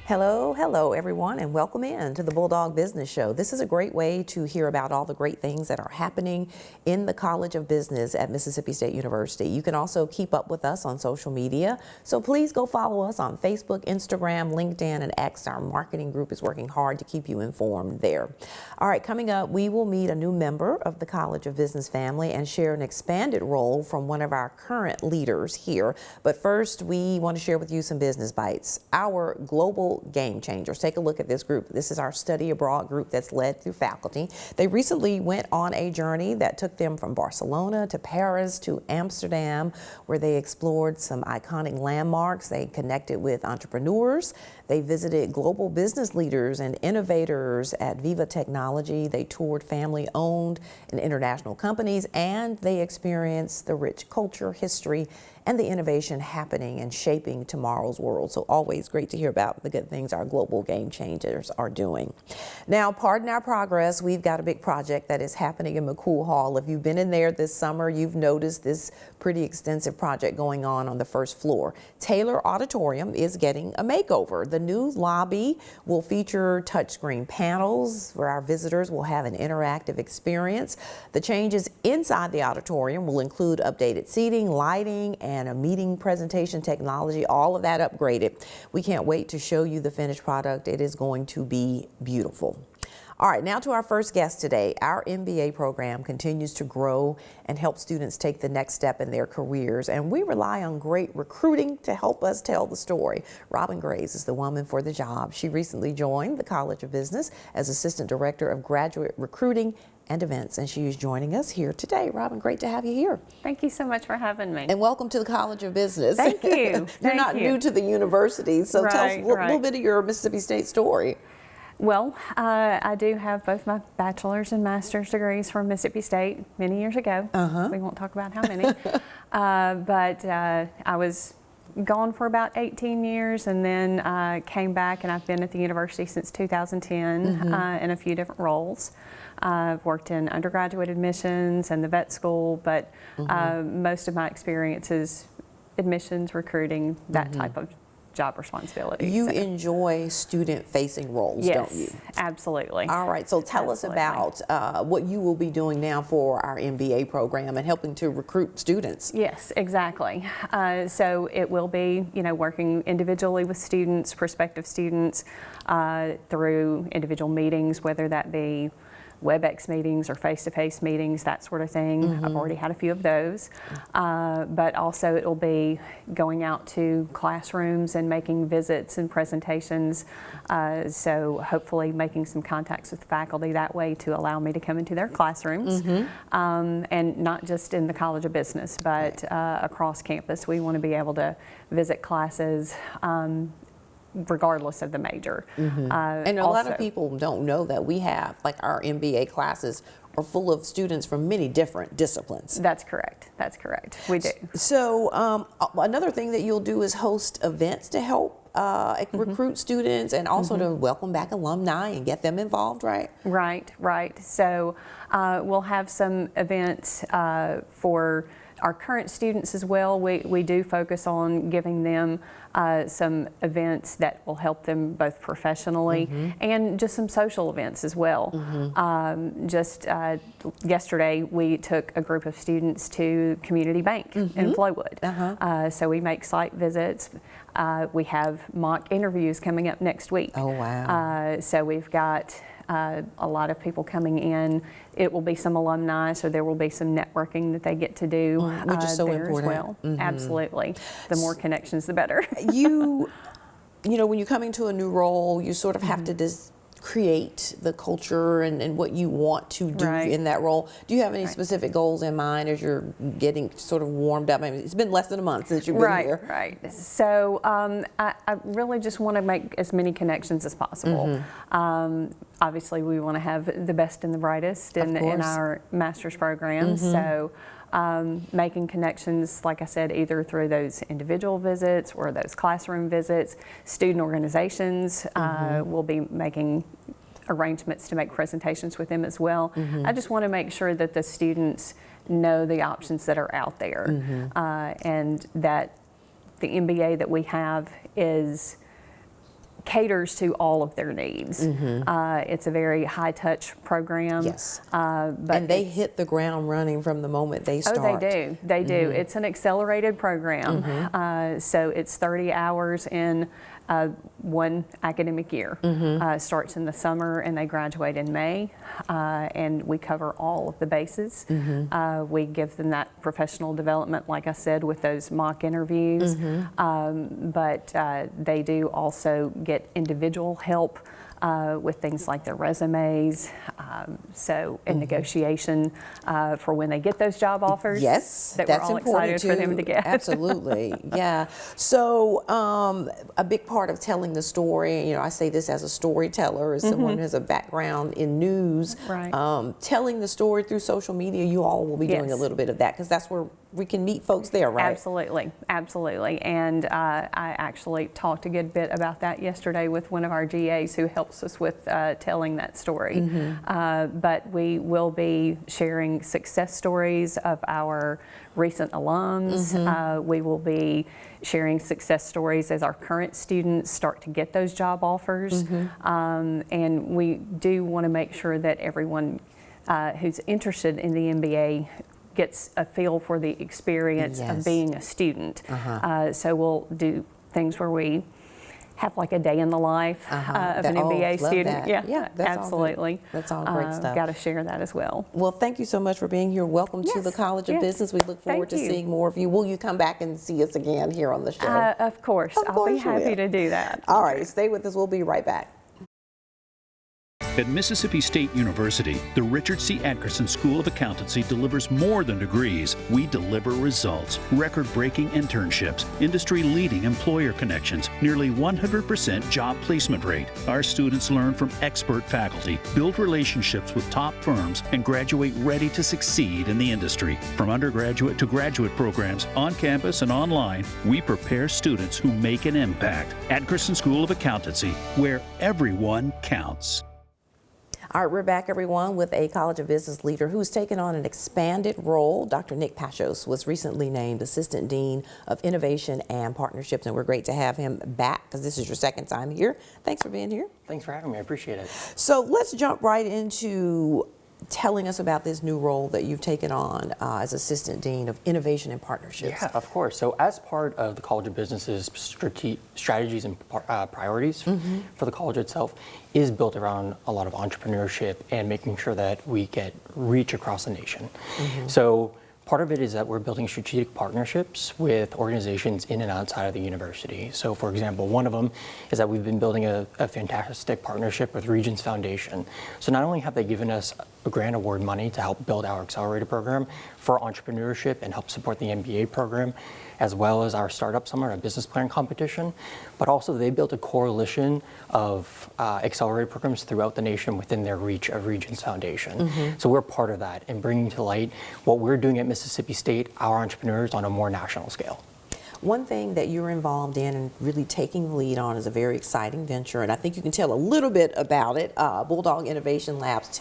Hello everyone, and welcome in to the Bulldog Business Show. This is a great way to hear about all the great things that are happening in the College of Business at Mississippi State University. You can also keep up with us on social media, so please go follow us on Facebook, Instagram, LinkedIn, and X. Our marketing group is working hard to keep you informed there. All right, coming up, we will meet a new member of the College of Business family and share an expanded role from one of our current leaders here. But first, we want to share with you some business bites. Our global game changers. Take a look at this group. This is our study abroad group that's led through faculty. They recently went on a journey that took them from Barcelona to Paris to Amsterdam, where they explored some iconic landmarks. They connected with entrepreneurs. They visited global business leaders and innovators at Viva Technology. They toured family-owned and international companies, and they experienced the rich culture, history, and the innovation happening and shaping tomorrow's world. So always great to hear about the good things our global game changers are doing. Now, pardon our progress, we've got a big project that is happening in McCool Hall. If you've been in there this summer, you've noticed this pretty extensive project going on the first floor. Taylor Auditorium is getting a makeover. The new lobby will feature touchscreen panels where our visitors will have an interactive experience. The changes inside the auditorium will include updated seating, lighting, and a meeting presentation technology, all of that upgraded. We can't wait to show you the finished product. It is going to be beautiful. All right, now to our first guest today. Our MBA program continues to grow and help students take the next step in their careers, and we rely on great recruiting to help us tell the story. Robin Graves is the woman for the job. She recently joined the College of Business as Assistant Director of Graduate Recruiting and Events, and she is joining us here today. Robin, great to have you here. Thank you so much for having me. And welcome to the College of Business. Thank you. You're not new to the university, so tell us a little bit of your Mississippi State story. Well, I do have both my bachelor's and master's degrees from Mississippi State many years ago. We won't talk about how many. But I was gone for about 18 years and then came back, and I've been at the university since 2010 in a few different roles. I've worked in undergraduate admissions and the vet school, but most of my experience is admissions, recruiting, that type of job responsibilities. You enjoy student-facing roles, don't you? Yes, absolutely. All right, so tell us about what you will be doing now for our MBA program and helping to recruit students. Yes, exactly. So it will be, working individually with students, prospective students, through individual meetings, whether that be WebEx meetings or face-to-face meetings, that sort of thing. I've already had a few of those. But also it will be going out to classrooms and making visits and presentations. So hopefully making some contacts with faculty that way to allow me to come into their classrooms. And not just in the College of Business, but across campus. We want to be able to visit classes regardless of the major. And a lot of people don't know that we have, like, our MBA classes are full of students from many different disciplines. That's correct. That's correct. We do. So another thing that you'll do is host events to help recruit students and also to welcome back alumni and get them involved, right? Right. So we'll have some events for our current students as well. We do focus on giving them some events that will help them both professionally and just some social events as well. Just yesterday we took a group of students to Community Bank in Flowood. So we make site visits. We have mock interviews coming up next week. Oh, wow. So we've got a lot of people coming in. It will be some alumni, so there will be some networking that they get to do which is so there important as well. Absolutely. The more connections, the better. You know, when you're coming to a new role, you sort of have to create the culture and what you want to do in that role. Do you have any specific goals in mind as you're getting sort of warmed up? I mean, it's been less than a month since you've been here. Right. So I really just want to make as many connections as possible. Obviously, we want to have the best and the brightest in our master's program. So making connections, like I said, either through those individual visits or those classroom visits. Student organizations will be making arrangements to make presentations with them as well. I just want to make sure that the students know the options that are out there and that the MBA that we have is caters to all of their needs. It's a very high-touch program. Yes. But and they hit the ground running from the moment they start. Oh, they do. They do. It's an accelerated program. So it's 30 hours in one academic year. Starts in the summer and they graduate in May. And we cover all of the bases. We give them that professional development, like I said, with those mock interviews. But they do also get individual help with things like their resumes, and negotiation for when they get those job offers. Yes, that that's we're all important excited for them to get. Absolutely, yeah. So a big part of telling the story, you know, I say this as a storyteller, as someone who has a background in news. Right. Telling the story through social media, you all will be doing a little bit of that because that's where we can meet folks there, right? Absolutely, absolutely. And I actually talked a good bit about that yesterday with one of our GAs who helps us with telling that story. But we will be sharing success stories of our recent alums. We will be sharing success stories as our current students start to get those job offers. And we do want to make sure that everyone who's interested in the MBA gets a feel for the experience of being a student. So we'll do things where we have like a day in the life of an MBA student. Yeah, that's absolutely. That's all great stuff. Got to share that as well. Well, thank you so much for being here. Welcome to the College of Business. We look forward to seeing more of you. Will you come back and see us again here on the show? Of course. I'll be happy to do that. All right, stay with us. We'll be right back. At Mississippi State University, the Richard C. Atkerson School of Accountancy delivers more than degrees. We deliver results, record-breaking internships, industry-leading employer connections, nearly 100% job placement rate. Our students learn from expert faculty, build relationships with top firms, and graduate ready to succeed in the industry. From undergraduate to graduate programs, on campus and online, we prepare students who make an impact. Atkerson School of Accountancy, where everyone counts. All right, we're back, everyone, with a College of Business leader who's taken on an expanded role. Dr. Nick Pashos was recently named Assistant Dean of Innovation and Partnerships, and we're great to have him back because this is your second time here. Thanks for being here. Thanks for having me. I appreciate it. So let's jump right into telling us about this new role that you've taken on as Assistant Dean of Innovation and Partnerships. Yeah, of course. So as part of the College of Business's strategies and priorities for the college itself is built around a lot of entrepreneurship and making sure that we get reach across the nation. So part of it is that we're building strategic partnerships with organizations in and outside of the university. So for example, one of them is that we've been building a fantastic partnership with Regents Foundation. So not only have they given us a grant award money to help build our accelerator program for entrepreneurship and help support the MBA program, as well as our Startup Summer, a business plan competition, but also they built a coalition of accelerator programs throughout the nation within their reach of Regents Foundation. So we're part of that and bringing to light what we're doing at Mississippi State, our entrepreneurs, on a more national scale. One thing that you're involved in and really taking the lead on is a very exciting venture, and I think you can tell a little bit about it, Bulldog Innovation Labs.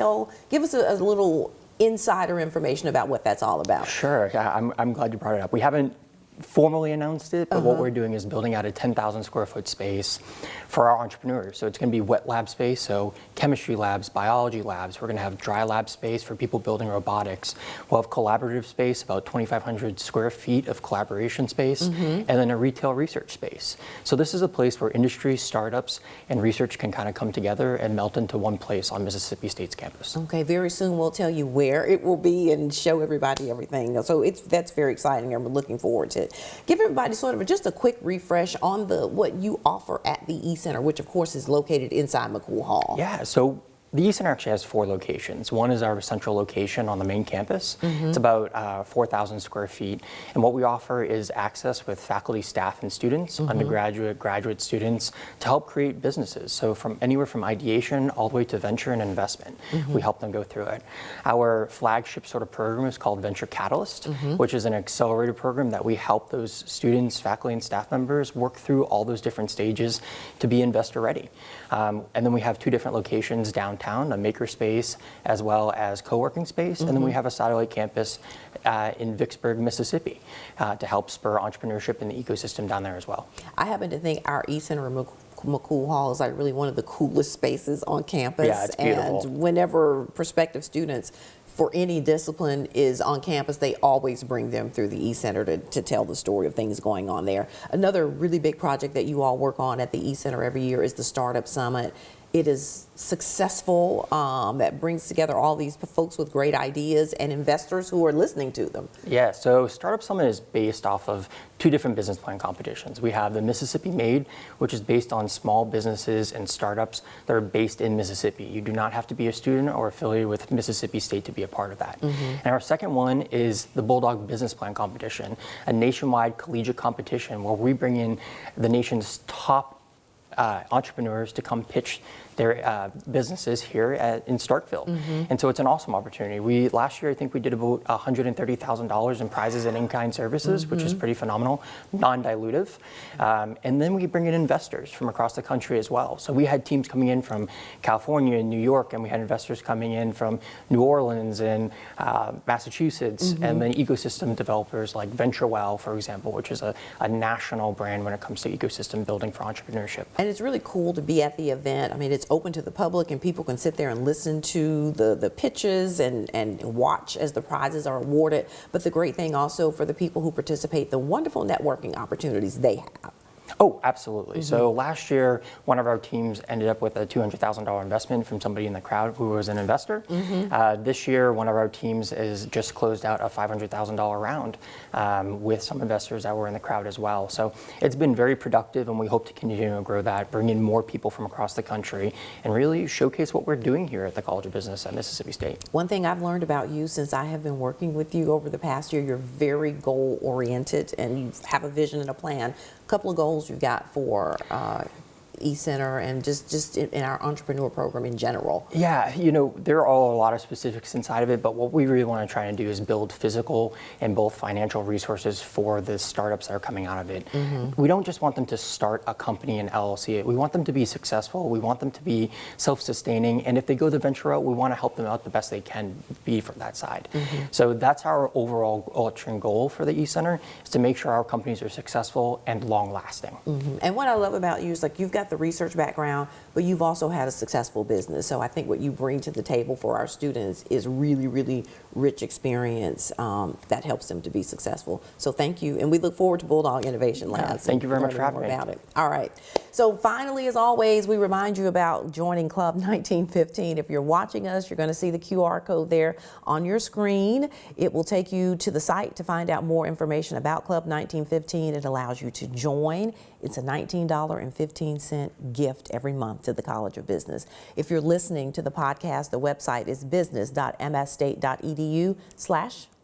Give us a little insider information about what that's all about. Sure, I'm glad you brought it up. We haven't formally announced it, but what we're doing is building out a 10,000 square foot space for our entrepreneurs. So it's going to be wet lab space, so chemistry labs, biology labs. We're going to have dry lab space for people building robotics. We'll have collaborative space, about 2,500 square feet of collaboration space, and then a retail research space. So this is a place where industry, startups, and research can kind of come together and melt into one place on Mississippi State's campus. Okay, very soon we'll tell you where it will be and show everybody everything. So that's very exciting, and we're looking forward to it. Give everybody sort of just a quick refresh on what you offer at the E-Center, which of course is located inside McCool Hall. Yeah, so the E-Center actually has 4 locations. One is our central location on the main campus. It's about 4,000 square feet. And what we offer is access with faculty, staff, and students, undergraduate, graduate students, to help create businesses. So from anywhere from ideation all the way to venture and investment, we help them go through it. Our flagship sort of program is called Venture Catalyst, which is an accelerator program that we help those students, faculty, and staff members work through all those different stages to be investor ready. And then we have 2 different locations downtown, a makerspace as well as co-working space, and then we have a satellite campus in Vicksburg, Mississippi, to help spur entrepreneurship in the ecosystem down there as well. I happen to think our E-Center McCool Hall is like really one of the coolest spaces on campus. Yeah, it's beautiful. And whenever prospective students for any discipline is on campus, they always bring them through the E-Center to tell the story of things going on there. Another really big project that you all work on at the E-Center every year is the Startup Summit. It is successful, that brings together all these folks with great ideas and investors who are listening to them. Yeah, so Startup Summit is based off of 2 different business plan competitions. We have the Mississippi Made, which is based on small businesses and startups that are based in Mississippi. You do not have to be a student or affiliated with Mississippi State to be a part of that. And our second one is the Bulldog Business Plan competition, a nationwide collegiate competition where we bring in the nation's top entrepreneurs to come pitch their businesses here in Starkville. And so it's an awesome opportunity. Last year, I think we did about $130,000 in prizes and in-kind services, which is pretty phenomenal, non-dilutive. And then we bring in investors from across the country as well. So we had teams coming in from California and New York, and we had investors coming in from New Orleans and Massachusetts, and then ecosystem developers like VentureWell, for example, which is a national brand when it comes to ecosystem building for entrepreneurship. And it's really cool to be at the event. I mean, it's open to the public and people can sit there and listen to the pitches and watch as the prizes are awarded. But the great thing also for the people who participate, the wonderful networking opportunities they have. Oh, absolutely. So last year, one of our teams ended up with a $200,000 investment from somebody in the crowd who was an investor. This year, one of our teams is just closed out a $500,000 round with some investors that were in the crowd as well. So it's been very productive, and we hope to continue to grow that, bring in more people from across the country, and really showcase what we're doing here at the College of Business at Mississippi State. One thing I've learned about you since I have been working with you over the past year, you're very goal-oriented and you have a vision and a plan. A couple of goals you've got for E-Center and just in our entrepreneur program in general. Yeah, you know, there are a lot of specifics inside of it, but what we really want to try and do is build physical and both financial resources for the startups that are coming out of it. We don't just want them to start a company and LLC. We want them to be successful. We want them to be self-sustaining. And if they go the venture route, we want to help them out the best they can be from that side. So that's our overall ultimate goal for the E-Center, is to make sure our companies are successful and long-lasting. And what I love about you is like you've got the research background, but you've also had a successful business. So I think what you bring to the table for our students is really, really rich experience that helps them to be successful. So thank you, and we look forward to Bulldog Innovation Labs. Thank you very much for having me. About it. All right. So finally, as always, we remind you about joining Club 1915. If you're watching us, you're going to see the QR code there on your screen. It will take you to the site to find out more information about Club 1915. It allows you to join. It's a $19.15 gift every month to the College of Business. If you're listening to the podcast, the website is business.msstate.edu/Club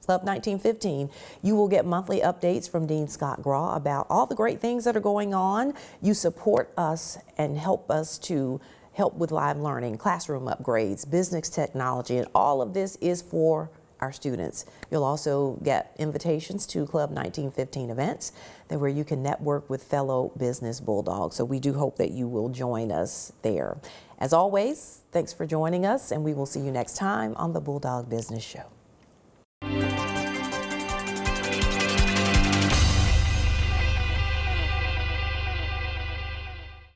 1915. You will get monthly updates from Dean Scott Graw about all the great things that are going on. You support us and help us to help with live learning, classroom upgrades, business technology, and all of this is for our students. You'll also get invitations to Club 1915 events where you can network with fellow business Bulldogs. So we do hope that you will join us there. As always, thanks for joining us, and we will see you next time on the Bulldog Business Show.